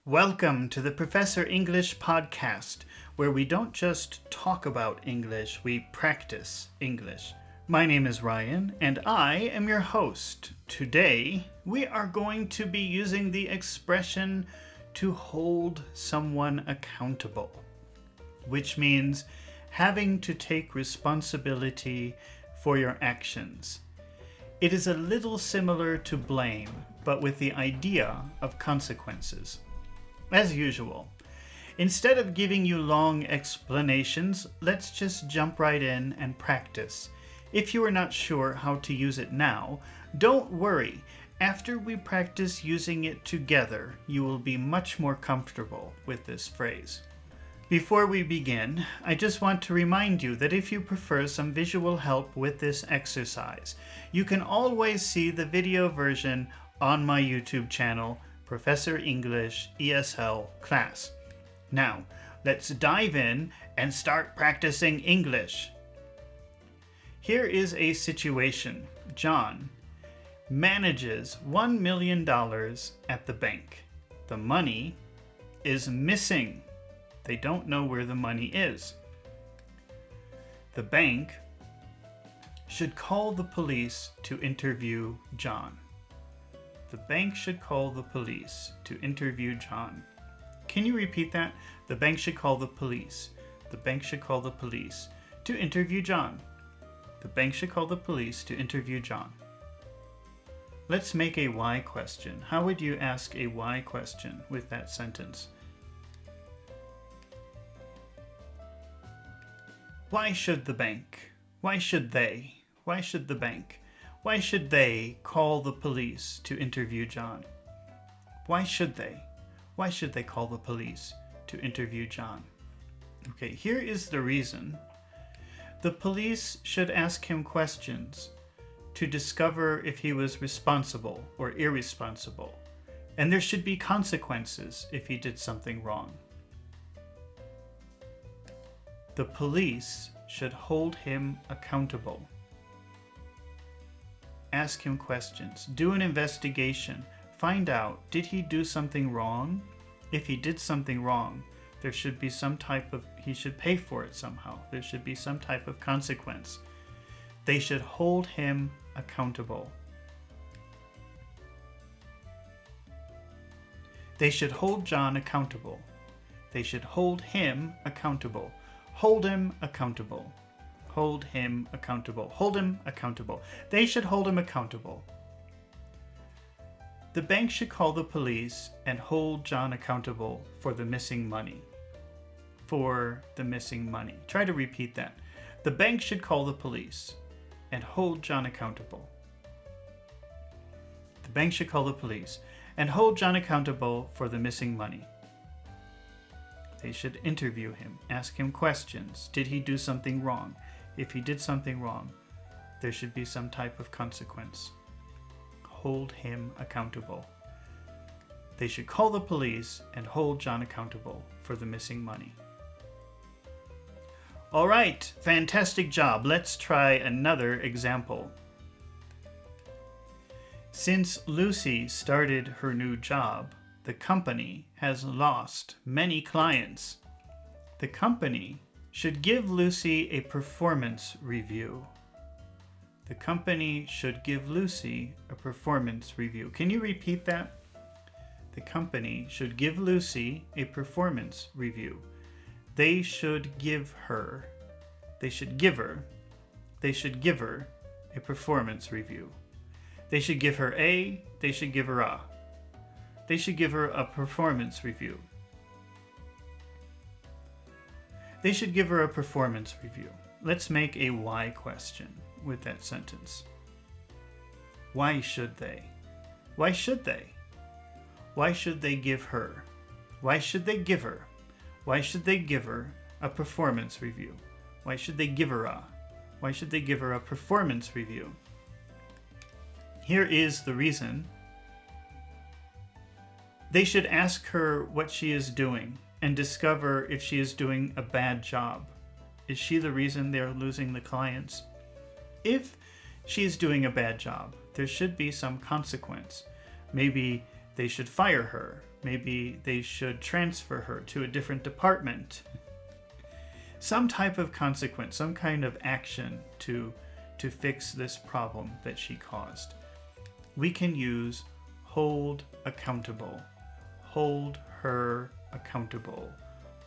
Welcome to the Professor English podcast, where we don't just talk about English, we practice English. My name is Ryan, and I am your host. Today, we are going to be using the expression to hold someone accountable, which means having to take responsibility for your actions. It is a little similar to blame, but with the idea of consequences. As usual, instead of giving you long explanations, let's just jump right in and practice. If you are not sure how to use it now, don't worry. After we practice using it together, you will be much more comfortable with this phrase. Before we begin, I just want to remind you that if you prefer some visual help with this exercise, you can always see the video version on my YouTube channel, Professor English ESL class. Now, let's dive in and start practicing English. Here is a situation. John manages $1 million at the bank. The money is missing. They don't know where the money is. The bank should call the police to interview John. The bank should call the police to interview John. Can you repeat that? The bank should call the police. The bank should call the police to interview John. The bank should call the police to interview John. Let's make a why question. How would you ask a why question with that sentence? Why should the bank? Why should they? Why should the bank? Why should they call the police to interview John? Why should they? Why should they call the police to interview John? Okay, here is the reason. The police should ask him questions to discover if he was responsible or irresponsible, and there should be consequences if he did something wrong. The police should hold him accountable. Ask him questions. Do an investigation. Find out, did he do something wrong? If he did something wrong, there should be he should pay for it somehow. There should be some type of consequence. They should hold him accountable. They should hold John accountable. They should hold him accountable. Hold him accountable. Hold him accountable. Hold him accountable. They should hold him accountable. The bank should call the police and hold John accountable for the missing money. For the missing money. Try to repeat that. The bank should call the police and hold John accountable. The bank should call the police and hold John accountable for the missing money. They should interview him, ask him questions. Did he do something wrong? If he did something wrong, there should be some type of consequence. Hold him accountable. They should call the police and hold John accountable for the missing money. All right, fantastic job. Let's try another example. Since Lucy started her new job, the company has lost many clients. The company should give Lucy a performance review. The company should give Lucy a performance review. Can you repeat that? The company should give Lucy a performance review. They should give her a performance review. They should give her a performance review. They should give her a performance review. Let's make a why question with that sentence. Why should they? Why should they? Why should they give her? Why should they give her? Why should they give her a performance review? Why should they give her a? Why should they give her a performance review? Here is the reason. They should ask her what she is doing and discover if she is doing a bad job. Is she the reason they're losing the clients? If she is doing a bad job, there should be some consequence. Maybe they should fire her. Maybe they should transfer her to a different department. Some type of consequence, some kind of action to fix this problem that she caused. We can use hold accountable, hold her accountable,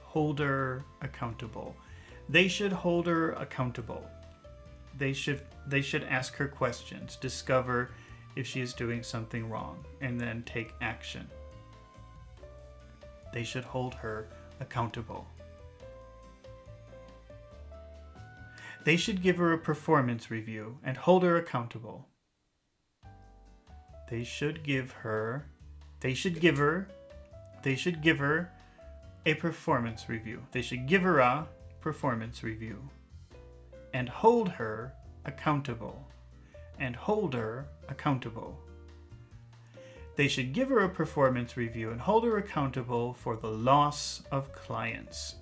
hold her accountable. They should hold her accountable. They should ask her questions, discover if she is doing something wrong, and then take action. They should hold her accountable. They should give her a performance review and hold her accountable. They should give her a performance review. They should give her a performance review and hold her accountable. And hold her accountable. They should give her a performance review and hold her accountable for the loss of clients.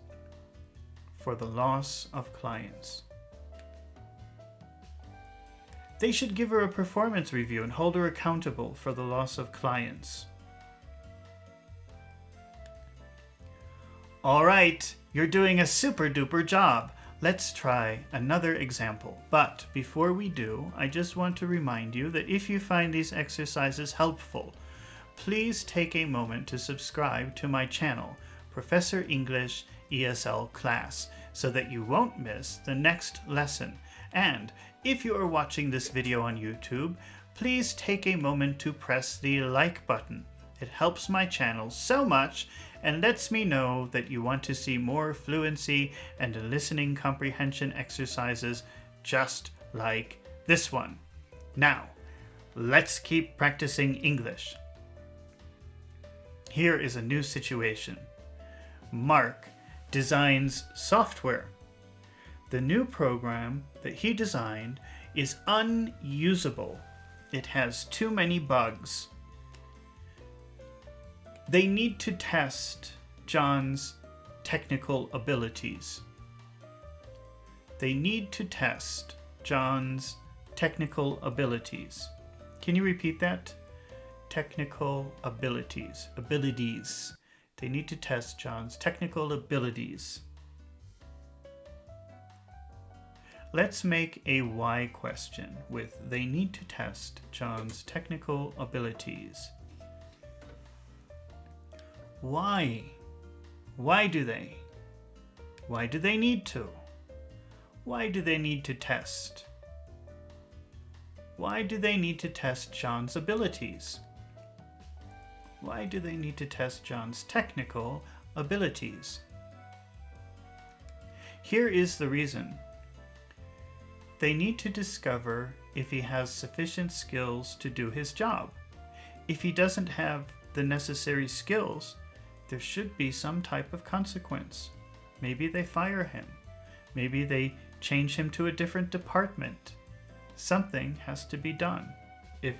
For the loss of clients. They should give her a performance review and hold her accountable for the loss of clients. All right, you're doing a super duper job. Let's try another example. But before we do, I just want to remind you that if you find these exercises helpful, please take a moment to subscribe to my channel, Professor English ESL Class, so that you won't miss the next lesson. And if you are watching this video on YouTube, please take a moment to press the like button. It helps my channel so much and lets me know that you want to see more fluency and listening comprehension exercises just like this one. Now, let's keep practicing English. Here is a new situation. Mark designs software. The new program that he designed is unusable. It has too many bugs. They need to test John's technical abilities. They need to test John's technical abilities. Can you repeat that? Technical abilities. Abilities. They need to test John's technical abilities. Let's make a why question with they need to test John's technical abilities. Why? Why do they? Why do they need to? Why do they need to test? Why do they need to test John's abilities? Why do they need to test John's technical abilities? Here is the reason. They need to discover if he has sufficient skills to do his job. If he doesn't have the necessary skills, there should be some type of consequence. Maybe they fire him. Maybe they change him to a different department. Something has to be done if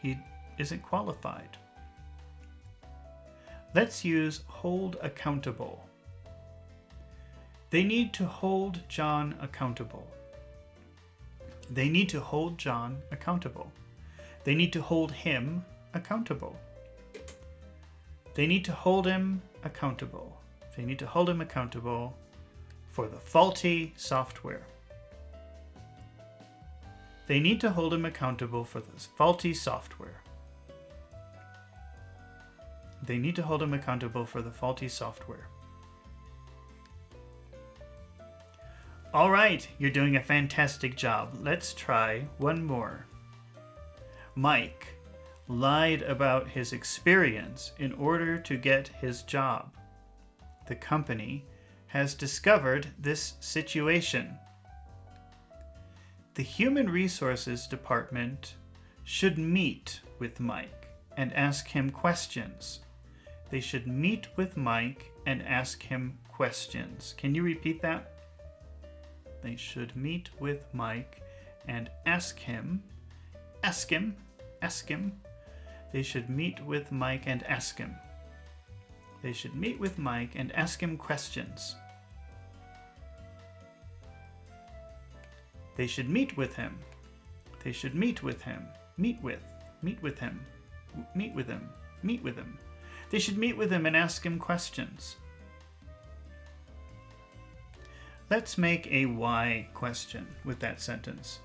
he isn't qualified. Let's use hold accountable. They need to hold John accountable. They need to hold John accountable. They need to hold him accountable. They need to hold him accountable. They need to hold him accountable for the faulty software. They need to hold him accountable for the faulty software. They need to hold him accountable for the faulty software. All right, you're doing a fantastic job. Let's try one more. Mike lied about his experience in order to get his job. The company has discovered this situation. The Human Resources Department should meet with Mike and ask him questions. They should meet with Mike and ask him questions. Can you repeat that? They should meet with Mike and ask him. They should meet with Mike and ask him. They should meet with Mike and ask him questions. They should meet with him. They should meet with him. Meet with him. Meet with him. They should meet with him and ask him questions. Let's make a why question with that sentence.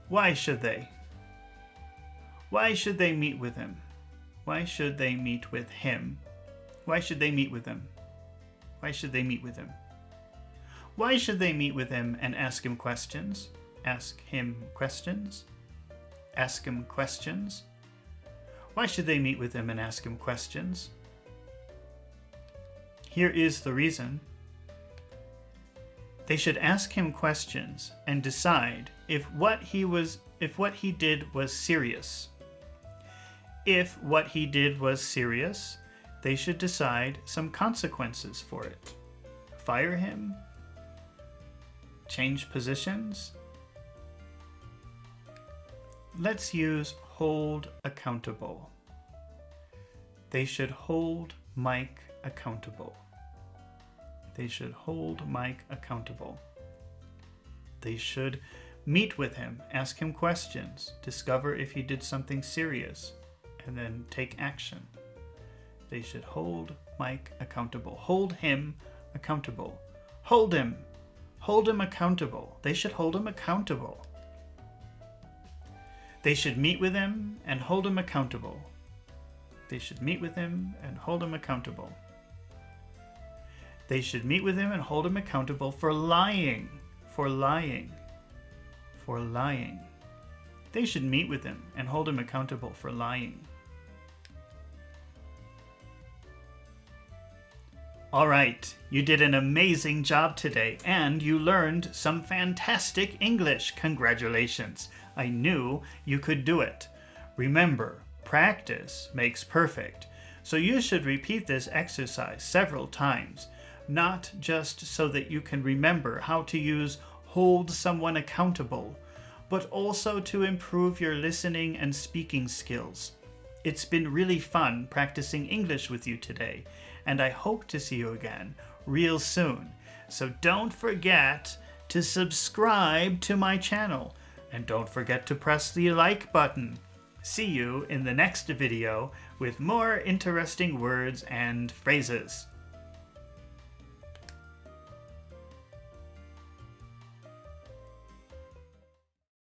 Why should they? Why should they meet with him? Why should they meet with him? Why should they meet with him? Why should they meet with him? Why should they meet with him and ask him questions? Ask him questions? Ask him questions? Why should they meet with him and ask him questions? Here is the reason. They should ask him questions and decide if what he did was serious. If what he did was serious, they should decide some consequences for it. Fire him? Change positions? Let's use hold accountable. They should hold Mike accountable. They should hold Mike accountable. They should meet with him, ask him questions, discover if he did something serious, and then take action. They should hold Mike accountable. Hold him accountable. Hold him. Hold him accountable. They should hold him accountable. They should meet with him and hold him accountable. They should meet with him and hold him accountable. They should meet with him and hold him accountable for lying. For lying. For lying. They should meet with him and hold him accountable for lying. All right, you did an amazing job today, and you learned some fantastic English. Congratulations. I knew you could do it. Remember, practice makes perfect. So you should repeat this exercise several times, not just so that you can remember how to use hold someone accountable, but also to improve your listening and speaking skills. It's been really fun practicing English with you today, and I hope to see you again real soon. So don't forget to subscribe to my channel, and don't forget to press the like button. See you in the next video with more interesting words and phrases.